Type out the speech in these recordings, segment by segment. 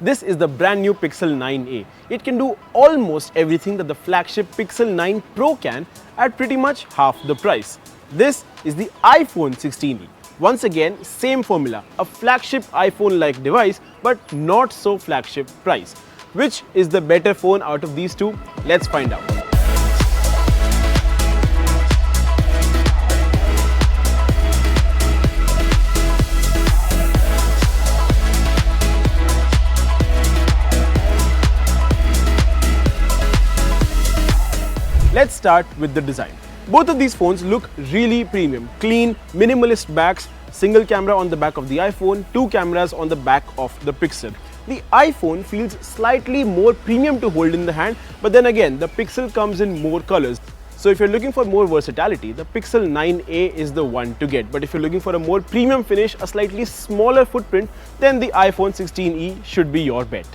This is the brand new Pixel 9a. It can do almost everything that the flagship Pixel 9 Pro can at pretty much half the price. This is the iPhone 16e. Once again, same formula, a flagship iPhone-like device but not so flagship price. Which is the better phone out of these two? Let's find out. Let's start with the design. Both of these phones look really premium. Clean, minimalist backs, single camera on the back of the iPhone, two cameras on the back of the Pixel. The iPhone feels slightly more premium to hold in the hand, but then again, the Pixel comes in more colors. So if you're looking for more versatility, the Pixel 9a is the one to get. But if you're looking for a more premium finish, a slightly smaller footprint, then the iPhone 16e should be your bet.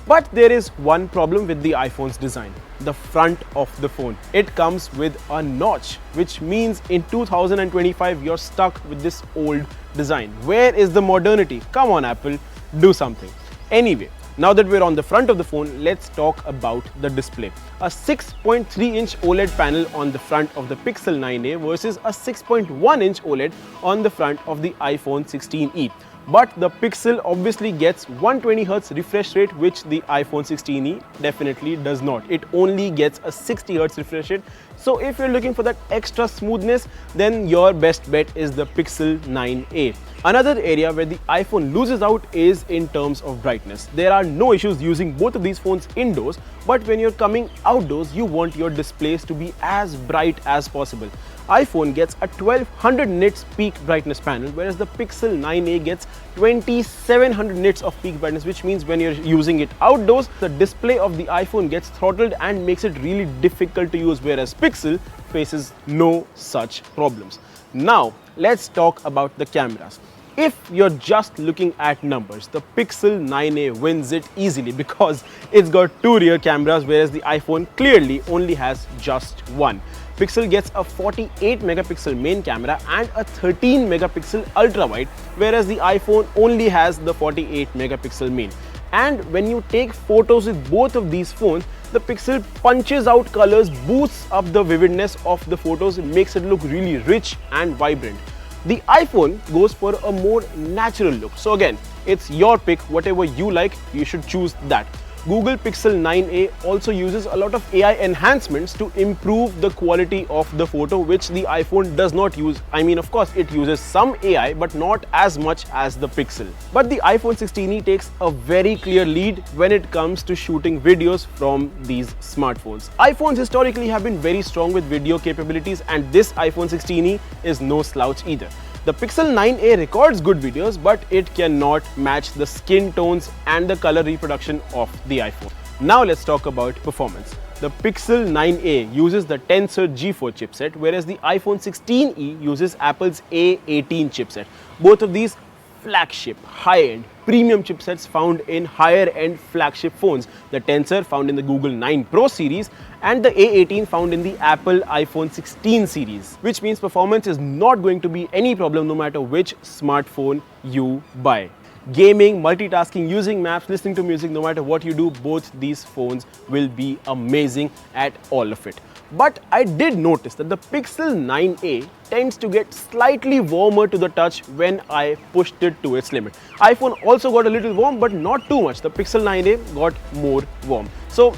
But there is one problem with the iPhone's design, the front of the phone. It comes with a notch, which means in 2025 you're stuck with this old design. Where is the modernity? Come on Apple, do something. Anyway, now that we're on the front of the phone, let's talk about the display. A 6.3-inch OLED panel on the front of the Pixel 9a versus a 6.1-inch OLED on the front of the iPhone 16e. But the Pixel obviously gets 120Hz refresh rate, which the iPhone 16e definitely does not. It only gets a 60Hz refresh rate. So if you're looking for that extra smoothness, then your best bet is the Pixel 9a. Another area where the iPhone loses out is in terms of brightness. There are no issues using both of these phones indoors, but when you're coming outdoors, you want your displays to be as bright as possible. iPhone gets a 1200 nits peak brightness panel, whereas the Pixel 9a gets 2700 nits of peak brightness, which means when you're using it outdoors, the display of the iPhone gets throttled and makes it really difficult to use, whereas Pixel faces no such problems. Now, let's talk about the cameras. If you're just looking at numbers, the Pixel 9a wins it easily because it's got two rear cameras, whereas the iPhone clearly only has just one. Pixel gets a 48 megapixel main camera and a 13 megapixel ultra wide, whereas the iPhone only has the 48 megapixel main. And when you take photos with both of these phones, the Pixel punches out colors, boosts up the vividness of the photos, makes it look really rich and vibrant. The iPhone goes for a more natural look. So again, it's your pick, whatever you like, you should choose that. Google Pixel 9a also uses a lot of AI enhancements to improve the quality of the photo, which the iPhone does not use. I mean, of course, it uses some AI, but not as much as the Pixel. But the iPhone 16e takes a very clear lead when it comes to shooting videos from these smartphones. iPhones historically have been very strong with video capabilities, and this iPhone 16e is no slouch either. The Pixel 9a records good videos, but it cannot match the skin tones and the color reproduction of the iPhone. Now let's talk about performance. The Pixel 9a uses the Tensor G4 chipset, whereas the iPhone 16e uses Apple's A18 chipset. Both of these flagship, high-end, premium chipsets found in higher-end flagship phones. The Tensor found in the Google 9 Pro series and the A18 found in the Apple iPhone 16 series, which means performance is not going to be any problem no matter which smartphone you buy. Gaming, multitasking, using maps, listening to music, no matter what you do, both these phones will be amazing at all of it. But I did notice that the Pixel 9a tends to get slightly warmer to the touch when I pushed it to its limit. iPhone also got a little warm, but not too much. The Pixel 9a got more warm. So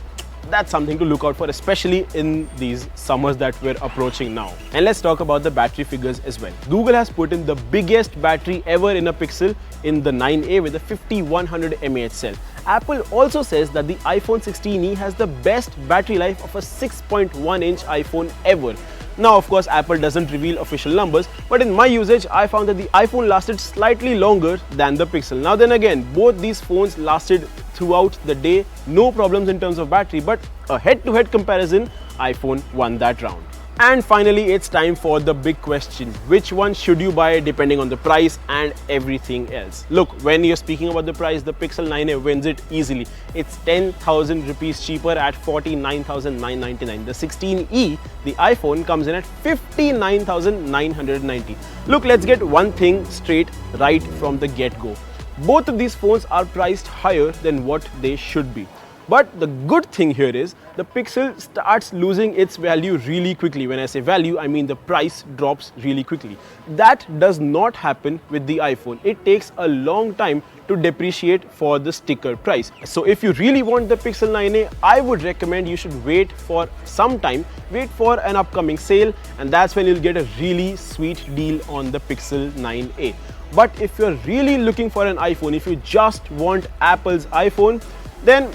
that's something to look out for, especially in these summers that we're approaching now. And let's talk about the battery figures as well. Google has put in the biggest battery ever in a Pixel in the 9a with a 5100 mAh cell. Apple also says that the iPhone 16e has the best battery life of a 6.1-inch iPhone ever. Now, of course, Apple doesn't reveal official numbers, but in my usage, I found that the iPhone lasted slightly longer than the Pixel. Now then again, both these phones lasted throughout the day, no problems in terms of battery, but a head-to-head comparison, iPhone won that round. And finally, it's time for the big question. Which one should you buy depending on the price and everything else? Look, when you're speaking about the price, the Pixel 9a wins it easily. It's 10,000 rupees cheaper at 49,999. The 16e, the iPhone, comes in at 59,990. Look, let's get one thing straight right from the get-go. both of these phones are priced higher than what they should be. But the good thing here is the Pixel starts losing its value really quickly. When I say value, I mean the price drops really quickly. That does not happen with the iPhone. It takes a long time to depreciate for the sticker price. So if you really want the Pixel 9a, I would recommend you should wait for some time, wait for an upcoming sale, and that's when you'll get a really sweet deal on the Pixel 9a. But if you're really looking for an iPhone, if you just want Apple's iPhone, then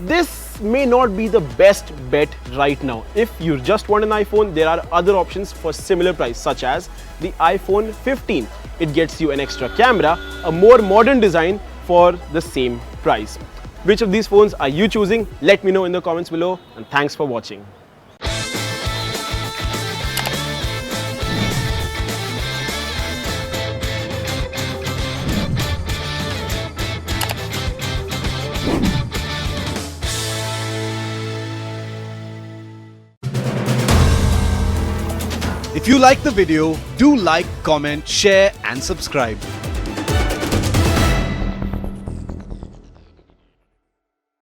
this may not be the best bet right now. If you just want an iPhone, there are other options for similar price, such as the iPhone 15. It gets you an extra camera, a more modern design for the same price. Which of these phones are you choosing? Let me know in the comments below, and thanks for watching. If you like the video, do like, comment, share and subscribe.